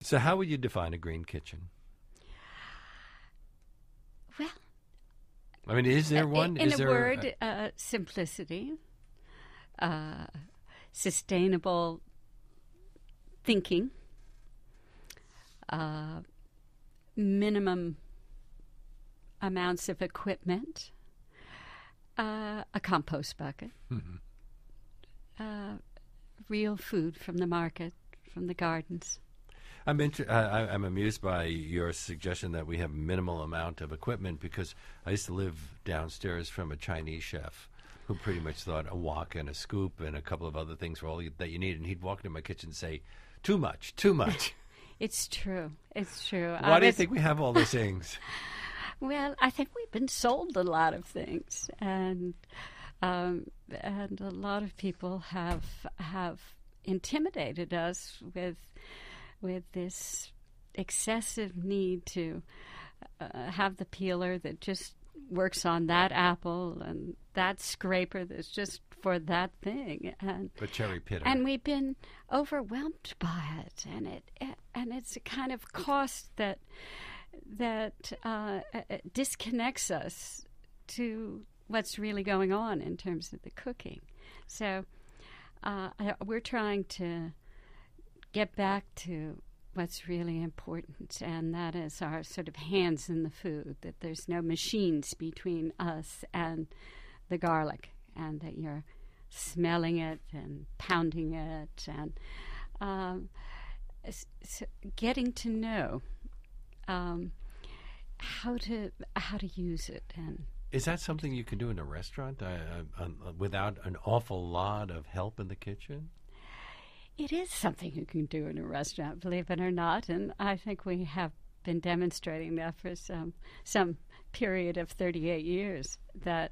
So how would you define a green kitchen? Well, I mean, is there one? in Is a there word, simplicity, sustainable thinking, minimum amounts of equipment, a compost bucket, real food from the market, from the gardens. I'm amused by your suggestion that we have minimal amount of equipment, because I used to live downstairs from a Chinese chef who pretty much thought a wok and a scoop and a couple of other things were all that you need, and he'd walk into my kitchen and say, "Too much, too much." It's true. It's true. Why do you think we have all those things? Well, I think we've been sold a lot of things, and a lot of people have intimidated us with this excessive need to have the peeler that just works on that apple and that scraper that's just for that thing, and the cherry pitter. And we've been overwhelmed by it, and it's a kind of cost that disconnects us to what's really going on in terms of the cooking. So we're trying to get back to what's really important, and that is our sort of hands in the food, that there's no machines between us and the garlic, and that you're smelling it and pounding it, and getting to know how to use it. And is that something you can do in a restaurant without an awful lot of help in the kitchen? It is something you can do in a restaurant, believe it or not, and I think we have been demonstrating that for some period of 38 years. That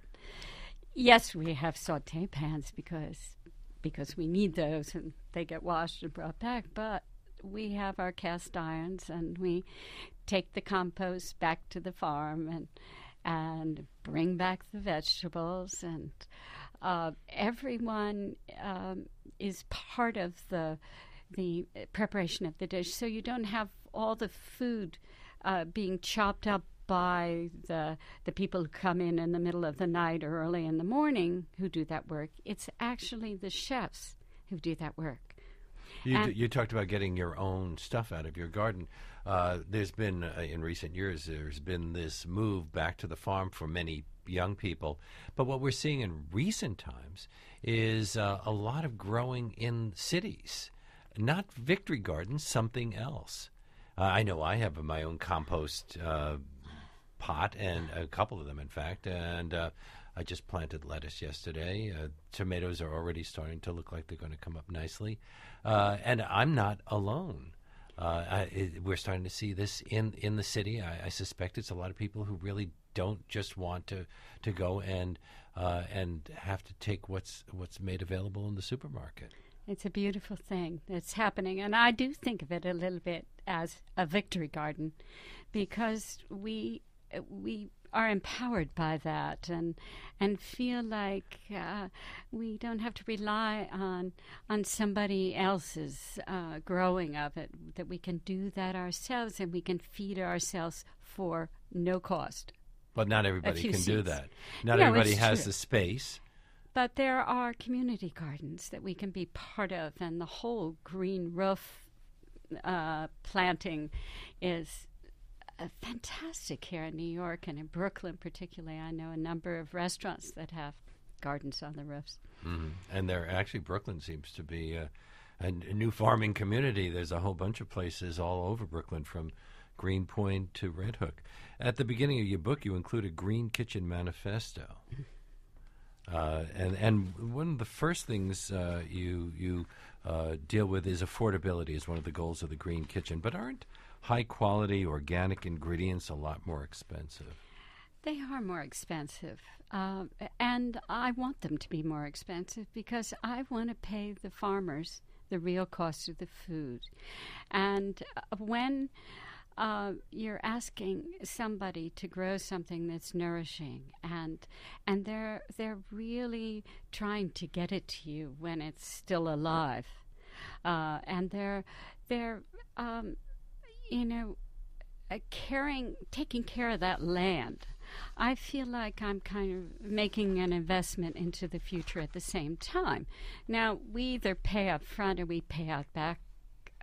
yes, we have sauté pans because we need those, and they get washed and brought back, but we have our cast irons, and we take the compost back to the farm and bring back the vegetables, and everyone is part of the preparation of the dish. So you don't have all the food being chopped up by the people who come in the middle of the night or early in the morning who do that work. It's actually the chefs who do that work. You talked about getting your own stuff out of your garden. There's been, in recent years, there's been this move back to the farm for many young people. But what we're seeing in recent times is a lot of growing in cities. Not victory gardens, something else. I know I have my own compost pot, and a couple of them, in fact, and I just planted lettuce yesterday. Tomatoes are already starting to look like they're going to come up nicely. And I'm not alone. We're starting to see this in the city. I suspect it's a lot of people who really don't just want to go and have to take what's made available in the supermarket. It's a beautiful thing that's happening, and I do think of it a little bit as a victory garden, because we are empowered by that, and feel like we don't have to rely on somebody else's growing of it, that we can do that ourselves, and we can feed ourselves for no cost. But not everybody can do that. Not No, everybody it's has true. the space. But there are community gardens that we can be part of, and the whole green roof planting is fantastic here in New York, and in Brooklyn particularly. I know a number of restaurants that have gardens on the roofs. Mm-hmm. And Brooklyn seems to be a new farming community. There's a whole bunch of places all over Brooklyn, from Greenpoint to Red Hook. At the beginning of your book, you include a Green Kitchen Manifesto. And one of the first things you deal with is affordability as one of the goals of the Green Kitchen. But aren't high-quality organic ingredients a lot more expensive? They are more expensive, and I want them to be more expensive because I want to pay the farmers the real cost of the food. And when you're asking somebody to grow something that's nourishing, and they're really trying to get it to you when it's still alive, and they're taking care of that land. I feel like I'm kind of making an investment into the future at the same time. Now, we either pay up front or we pay out back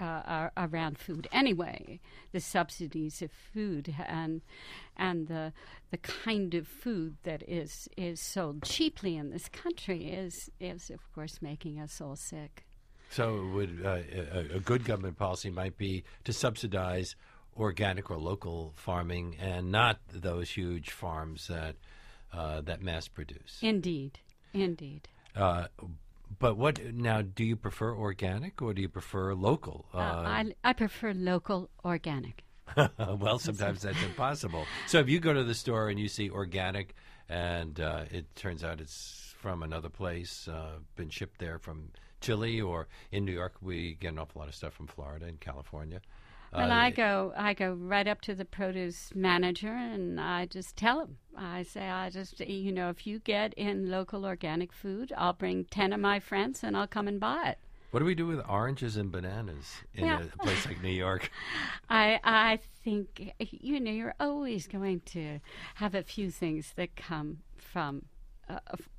around food anyway. The subsidies of food and the kind of food that is sold cheaply in this country is of course making us all sick. So a good government policy might be to subsidize organic or local farming and not those huge farms that mass produce. Indeed. But what now? Do you prefer organic or do you prefer local? I prefer local organic. Well, sometimes that's impossible. So if you go to the store and you see organic, and it turns out it's from another place, been shipped there from Chile, or in New York, we get an awful lot of stuff from Florida and California. Well, I go right up to the produce manager and I just tell him. I say, if you get in local organic food, I'll bring 10 of my friends and I'll come and buy it. What do we do with oranges and bananas in a place like New York? I think, you're always going to have a few things that come from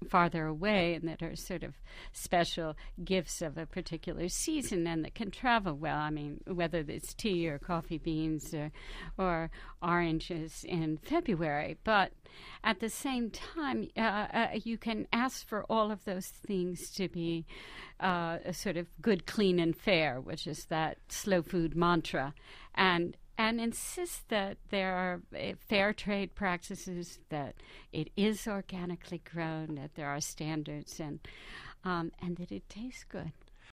farther away and that are sort of special gifts of a particular season and that can travel well. I mean, whether it's tea or coffee beans or oranges in February. But at the same time, you can ask for all of those things to be a sort of good, clean, and fair, which is that slow food mantra. And insist that there are fair trade practices, that it is organically grown, that there are standards, and that it tastes good.